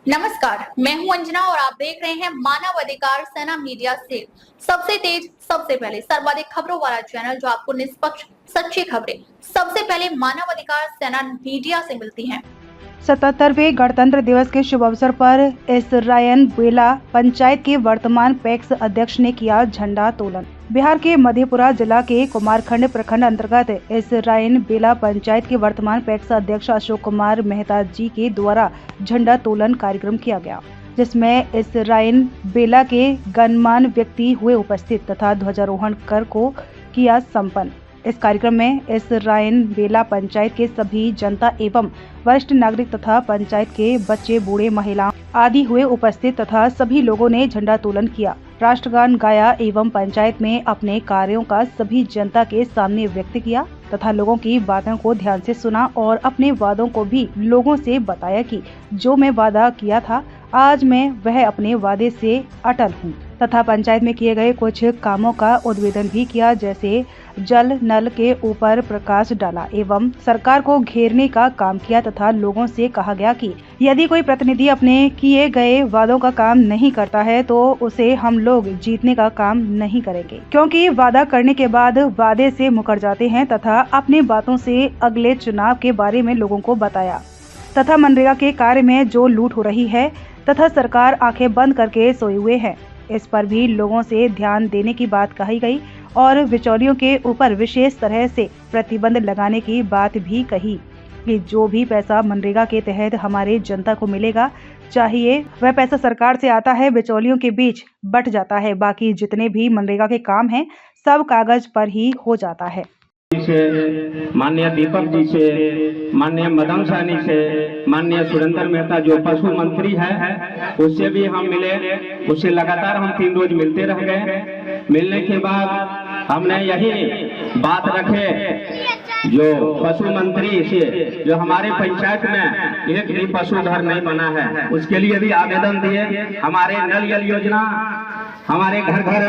नमस्कार, मैं हूं अंजना और आप देख रहे हैं मानव अधिकार सेना मीडिया से सबसे तेज, सबसे पहले सर्वाधिक खबरों वाला चैनल जो आपको निष्पक्ष सच्ची खबरें सबसे पहले मानव अधिकार सेना मीडिया से मिलती हैं। 77वें गणतंत्र दिवस के शुभ अवसर पर इसराइन बेला पंचायत के वर्तमान पैक्स अध्यक्ष ने किया झंडा तोलन। बिहार के मधेपुरा जिला के कुमारखंड प्रखंड अंतर्गत इसराइन बेला पंचायत के वर्तमान पैक्स अध्यक्ष अशोक कुमार मेहता जी के द्वारा झंडा तोलन कार्यक्रम किया गया, जिसमें इसराइन बेला के गणमान्य व्यक्ति हुए उपस्थित तथा ध्वजारोहण कर को किया संपन्न। इस कार्यक्रम में इसराइन बेला पंचायत के सभी जनता एवं वरिष्ठ नागरिक तथा पंचायत के बच्चे, बूढ़े, महिला आदि हुए उपस्थित तथा सभी लोगों ने झंडा तोलन किया, राष्ट्रगान गाया एवं पंचायत में अपने कार्यों का सभी जनता के सामने व्यक्त किया तथा लोगों की बातों को ध्यान से सुना और अपने वादों को भी लोगों से बताया कि जो मैं वादा किया था आज मैं वह अपने वादे से अटल हूँ तथा पंचायत में किए गए कुछ कामों का उद्भेदन भी किया, जैसे जल नल के ऊपर प्रकाश डाला एवं सरकार को घेरने का काम किया तथा लोगों से कहा गया कि यदि कोई प्रतिनिधि अपने किए गए वादों का काम नहीं करता है तो उसे हम लोग जीतने का काम नहीं करेंगे, क्योंकि वादा करने के बाद वादे से मुकर जाते हैं तथा अपनी बातों से अगले चुनाव के बारे में लोगों को बताया तथा मनरेगा के कार्य में जो लूट हो रही है तथा सरकार आंखें बंद करके सोए हुए है, इस पर भी लोगों से ध्यान देने की बात कही गई और बिचौलियों के ऊपर विशेष तरह से प्रतिबंध लगाने की बात भी कही कि जो भी पैसा मनरेगा के तहत हमारे जनता को मिलेगा, चाहिए वह पैसा सरकार से आता है, बिचौलियों के बीच बट जाता है, बाकी जितने भी मनरेगा के काम हैं सब कागज पर ही हो जाता है। से माननीय दीपक जी से, माननीय मदन सहनी से, माननीय सुरेंद्र मेहता जो पशु मंत्री है उससे भी हम मिले, उससे लगातार हम 3 रोज मिलते रह गए। मिलने के बाद हमने यही बात रखे जो पशु मंत्री से जो हमारे पंचायत में एक भी पशु घर नहीं बना है उसके लिए भी आवेदन दिए। हमारे नल जल योजना, हमारे घर घर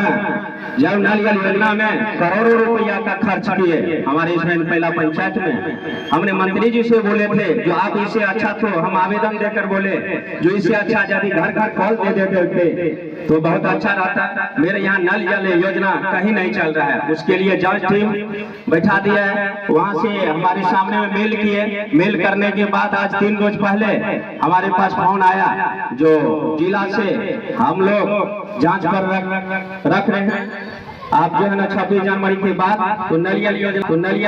जल नल जल योजना में करोड़ों रुपया का खर्च किए हमारे इसमें पहला पंचायत में। हमने मंत्री जी से बोले थे जो आप इससे अच्छा तो हम आवेदन देकर बोले जो इससे अच्छा यदि घर घर कॉल दे देते थे तो बहुत अच्छा रहता। मेरे यहाँ नल जल योजना कहीं नहीं चल रहा है, उसके लिए जांच टीम बैठा दिया है। वहाँ से हमारे सामने में मेल किए, मेल करने के बाद आज 3 रोज पहले हमारे पास फोन आया जो जिला से हम लोग जांच पर रख रहे हैं। आप जो है ना 26 जनवरी के बाद तो नलियल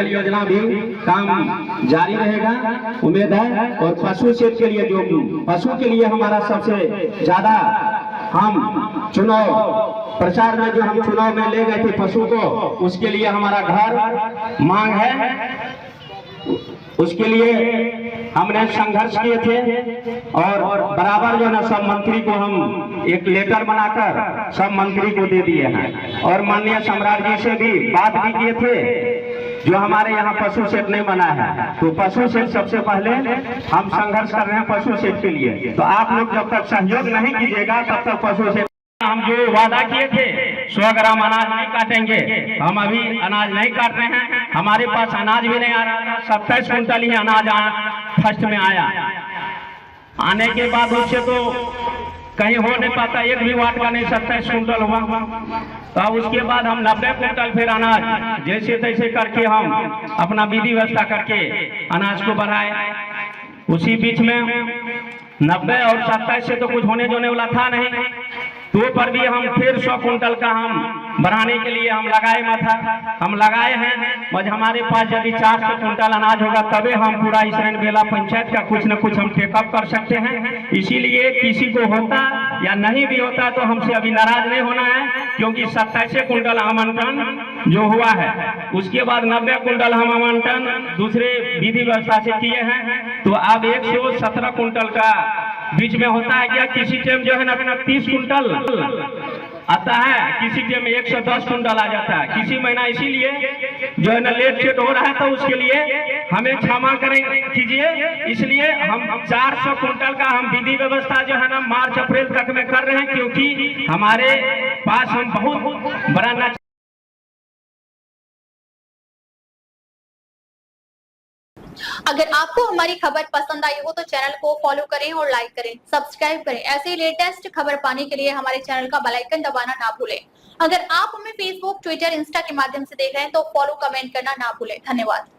योजना भी काम जारी रहेगा, उम्मीद है। और पशु क्षेत्र के लिए जो पशु के लिए हमारा सबसे ज्यादा हम चुनाव प्रचार में जो हम चुनाव में ले गए थे पशु को, उसके लिए हमारा घर मांग है, उसके लिए हमने संघर्ष किए थे और बराबर जो ना सब मंत्री को हम एक लेटर बनाकर सब मंत्री को दे दिए हैं। और माननीय सम्राट जी से भी बात भी किए थे जो हमारे यहाँ पशु शेड नहीं बना है तो पशु शेड सबसे पहले हम संघर्ष कर रहे हैं पशु शेड के लिए। तो आप लोग जब तक सहयोग नहीं कीजिएगा तब तक पशु शेड हम जो वादा किए थे 100 ग्राम अनाज नहीं काटेंगे, हम अभी अनाज नहीं काट रहे हैं। हमारे पास अनाज भी नहीं आ रहा था, 27 कुंटल ही अनाज फर्स्ट में आया। आने के बाद उससे तो कहीं हो नहीं पाता, एक भी वाट का नहीं 27 कुंटल हुआ। तो अब उसके बाद हम 90 कुंटल फिर अनाज जैसे तैसे करके हम अपना विधि व्यवस्था करके अनाज को बढ़ाए। उसी बीच में 90 और 27 से तो कुछ होने जोने वाला था नहीं, तो पर भी हम फिर 100 कुंटल का हम बढ़ाने के लिए हम लगाए माथा, हम लगाए हैं। और हमारे पास यदि 400 कुंटल अनाज होगा तभी हम पूरा इसराइन बेला पंचायत का कुछ न कुछ हम टेकअप कर सकते हैं। इसीलिए किसी को होता या नहीं भी होता तो हमसे अभी नाराज नहीं होना है, क्योंकि 27 कुंटल आवंटन जो हुआ है उसके बाद 90 कुंटल हम आवंटन दूसरे विधि व्यवस्था से किए हैं। तो अब 117 कुंटल का बीच में होता है क्या, किसी टाइम जो है ना 30 कुंटल आता है, किसी के में 110 कुंटल आ जाता है। किसी महीना इसीलिए जो है ना लेट सेट हो रहा है, तो उसके लिए हमें क्षमा कीजिए। इसलिए हम 400 कुंटल का हम विधि व्यवस्था जो है ना मार्च अप्रैल तक में कर रहे हैं, क्योंकि हमारे पास हम बहुत बड़ा अगर आपको हमारी खबर पसंद आई हो तो चैनल को फॉलो करें और लाइक करें, सब्सक्राइब करें। ऐसे ही लेटेस्ट खबर पाने के लिए हमारे चैनल का बेल आइकन दबाना ना भूलें। अगर आप हमें फेसबुक, ट्विटर, इंस्टा के माध्यम से देख रहे हैं तो फॉलो, कमेंट करना ना भूलें। धन्यवाद।